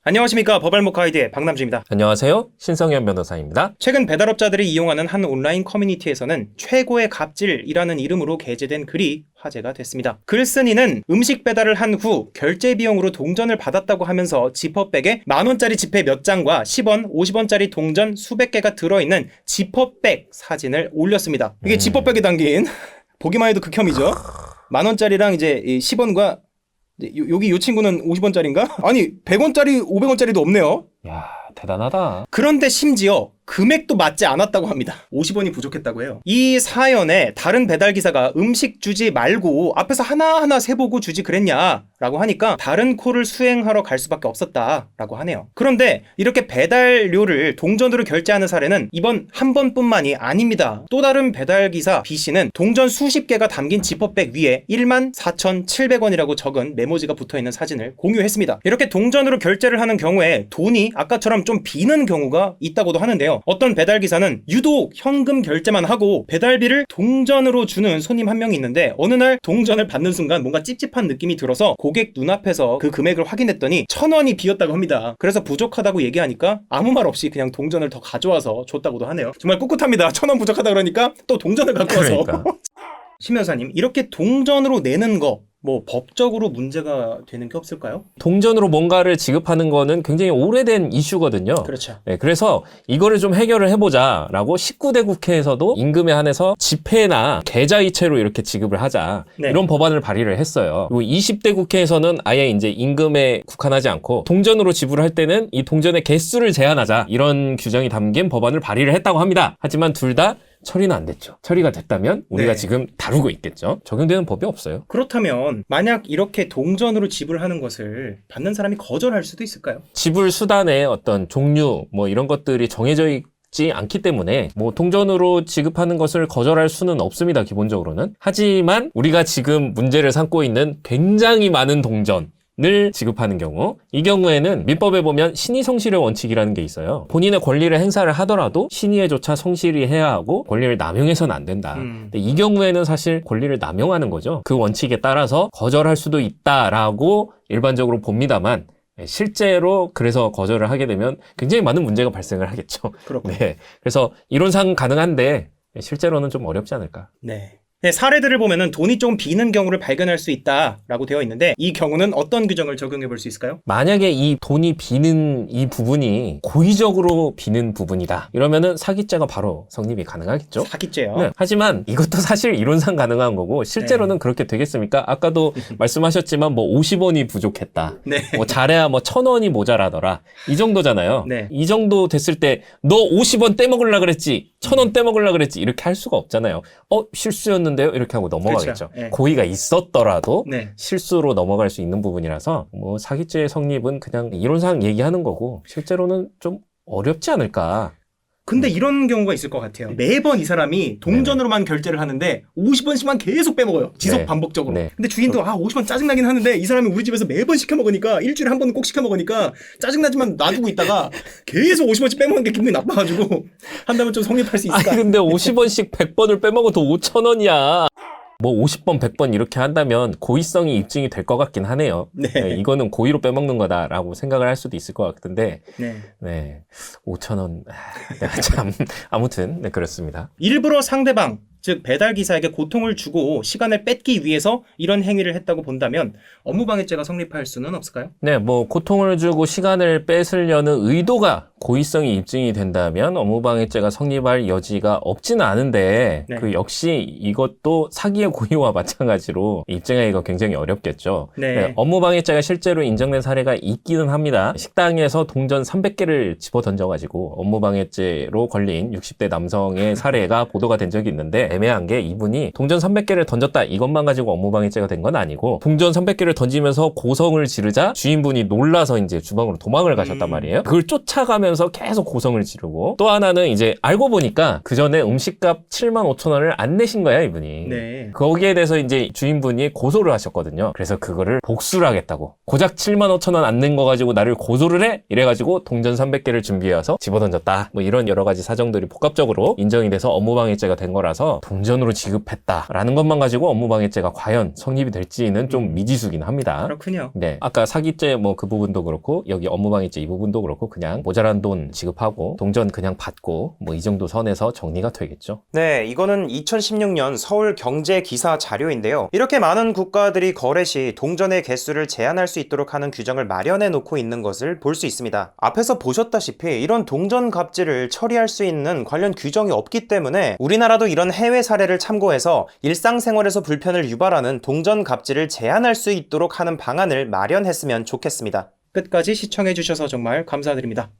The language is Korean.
안녕하십니까. 법알목 가이드의 박남주입니다. 안녕하세요. 신성현 변호사입니다. 최근 배달업자들이 이용하는 한 온라인 커뮤니티에서는 최고의 갑질이라는 이름으로 게재된 글이 화제가 됐습니다. 글쓴이는 음식 배달을 한 후 결제 비용으로 동전을 받았다고 하면서 지퍼백에 만원짜리 지폐 몇 장과 10원, 50원짜리 동전 수백 개가 들어있는 지퍼백 사진을 올렸습니다. 이게 지퍼백에 담긴 보기만 해도 극혐이죠. 만원짜리랑 이제 10원과 여기 이 친구는 50원짜리인가? 아니 100원짜리 500원짜리도 없네요. 야, 대단하다. 그런데 심지어 금액도 맞지 않았다고 합니다. 50원이 부족했다고 해요. 이 사연에 다른 배달기사가 음식 주지 말고 앞에서 하나하나 세보고 주지 그랬냐라고 하니까 다른 콜을 수행하러 갈 수밖에 없었다라고 하네요. 그런데 이렇게 배달료를 동전으로 결제하는 사례는 이번 한 번뿐만이 아닙니다. 또 다른 배달기사 B씨는 동전 수십 개가 담긴 지퍼백 위에 14,700원이라고 적은 메모지가 붙어있는 사진을 공유했습니다. 이렇게 동전으로 결제를 하는 경우에 돈이 아까처럼 좀 비는 경우가 있다고도 하는데요. 어떤 배달기사는 유독 현금 결제만 하고 배달비를 동전으로 주는 손님 한 명이 있는데 어느 날 동전을 받는 순간 뭔가 찝찝한 느낌이 들어서 고객 눈앞에서 그 금액을 확인했더니 1,000원이 비었다고 합니다. 그래서 부족하다고 얘기하니까 아무 말 없이 그냥 동전을 더 가져와서 줬다고도 하네요. 정말 꿋꿋합니다. 1,000원 부족하다 그러니까 또 동전을 갖고 와서. 그러니까. 심 변호사님, 이렇게 동전으로 내는 거 뭐 법적으로 문제가 되는 게 없을까요? 동전으로 뭔가를 지급하는 거는 굉장히 오래된 이슈거든요. 그렇죠. 네, 그래서 이거를 좀 해결을 해보자라고 19대 국회에서도 임금에 한해서 지폐나 계좌이체로 이렇게 지급을 하자. 네. 이런 법안을 발의를 했어요. 그리고 20대 국회에서는 아예 이제 임금에 국한하지 않고 동전으로 지불할 때는 이 동전의 개수를 제한하자. 이런 규정이 담긴 법안을 발의를 했다고 합니다. 하지만 둘 다 처리는 안 됐죠. 처리가 됐다면 우리가 네. 지금 다루고 있겠죠. 적용되는 법이 없어요. 그렇다면 만약 이렇게 동전으로 지불하는 것을 받는 사람이 거절할 수도 있을까요? 지불 수단의 어떤 종류 뭐 이런 것들이 정해져 있지 않기 때문에 뭐 동전으로 지급하는 것을 거절할 수는 없습니다. 기본적으로는. 하지만 우리가 지금 문제를 삼고 있는 굉장히 많은 동전 을 지급하는 경우, 이 경우에는 민법에 보면 신의성실의 원칙이라는 게 있어요. 본인의 권리를 행사를 하더라도 신의에조차 성실히 해야 하고 권리를 남용해서는 안 된다. 근데 이 경우에는 사실 권리를 남용하는 거죠. 그 원칙에 따라서 거절할 수도 있다라고 일반적으로 봅니다만 실제로 그래서 거절을 하게 되면 굉장히 많은 문제가 발생을 하겠죠. 그렇군요. 네. 그래서 이론상 가능한데 실제로는 좀 어렵지 않을까. 네. 네, 사례들을 보면은 돈이 좀 비는 경우를 발견할 수 있다라고 되어 있는데 이 경우는 어떤 규정을 적용해 볼 수 있을까요? 만약에 이 돈이 비는 이 부분이 고의적으로 비는 부분이다. 이러면은 사기죄가 바로 성립이 가능하겠죠. 사기죄요. 네. 하지만 이것도 사실 이론상 가능한 거고 실제로는 그렇게 되겠습니까? 아까도 말씀하셨지만 뭐 50원이 부족했다. 네. 뭐 잘해야 뭐 1,000원이 모자라더라. 이 정도잖아요. 네. 이 정도 됐을 때 너 50원 떼먹으려 그랬지. 1,000원 떼먹으려 그랬지. 이렇게 할 수가 없잖아요. 실수였는데요? 이렇게 하고 넘어가겠죠. 그렇죠. 네. 고의가 있었더라도 네. 실수로 넘어갈 수 있는 부분이라서 뭐 사기죄의 성립은 그냥 이론상 얘기하는 거고 실제로는 좀 어렵지 않을까. 근데 이런 경우가 있을 것 같아요. 매번 이 사람이 동전으로만 결제를 하는데 50원씩만 계속 빼먹어요. 지속 네. 반복적으로. 네. 근데 주인도 50원 짜증나긴 하는데 이 사람이 우리 집에서 매번 시켜 먹으니까 일주일에 한 번은 꼭 시켜 먹으니까 짜증나지만 놔두고 있다가 계속 50원씩 빼먹는 게 기분이 나빠가지고 한다면 좀 성립할 수 있을까? 아니 근데 50원씩 100번을 빼먹어도 5,000원이야. 뭐 50번, 100번 이렇게 한다면 고의성이 입증이 될 것 같긴 하네요. 네. 네, 이거는 고의로 빼먹는 거다라고 생각을 할 수도 있을 것 같은데 네. 네, 5,000원 참 아무튼 네, 그렇습니다. 일부러 상대방, 즉 배달기사에게 고통을 주고 시간을 뺏기 위해서 이런 행위를 했다고 본다면 업무방해죄가 성립할 수는 없을까요? 네, 뭐 고통을 주고 시간을 뺏으려는 의도가 고의성이 입증이 된다면 업무방해죄가 성립할 여지가 없지는 않은데 네. 그 역시 이것도 사기의 고의와 마찬가지로 입증하기가 굉장히 어렵겠죠. 네. 업무방해죄가 실제로 인정된 사례가 있기는 합니다. 식당에서 동전 300개를 집어 던져가지고 업무방해죄로 걸린 60대 남성의 사례가 보도가 된 적이 있는데 애매한 게 이분이 동전 300개를 던졌다 이것만 가지고 업무방해죄가 된 건 아니고 동전 300개를 던지면서 고성을 지르자 주인분이 놀라서 이제 주방으로 도망을 가셨단 말이에요. 그걸 쫓아가면서 이러면서 계속 고성을 지르고, 또 하나는 이제 알고 보니까 그 전에 음식값 75,000원을 안 내신 거야, 이분이. 네. 거기에 대해서 이제 주인분이 고소를 하셨거든요. 그래서 그거를 복수를 하겠다고. 고작 75,000원 안 낸 거 가지고 나를 고소를 해? 이래가지고 동전 300개를 준비해서 집어던졌다. 뭐 이런 여러 가지 사정들이 복합적으로 인정이 돼서 업무방해죄가 된 거라서 동전으로 지급했다라는 것만 가지고 업무방해죄가 과연 성립이 될지는 좀 미지수긴 합니다. 그렇군요. 네, 아까 사기죄 뭐 그 부분도 그렇고 여기 업무방해죄 이 부분도 그렇고 그냥 모자란 돈 지급하고 동전 그냥 받고 뭐 이 정도 선에서 정리가 되겠죠. 네, 이거는 2016년 서울 경제 기사 자료인데요. 이렇게 많은 국가들이 거래 시 동전의 개수를 제한할 수 있도록 하는 규정을 마련해 놓고 있는 것을 볼 수 있습니다. 앞에서 보셨다시피 이런 동전 갑질을 처리할 수 있는 관련 규정이 없기 때문에 우리나라도 이런 해외 사례를 참고해서 일상생활에서 불편을 유발하는 동전 갑질을 제한할 수 있도록 하는 방안을 마련했으면 좋겠습니다. 끝까지 시청해주셔서 정말 감사드립니다.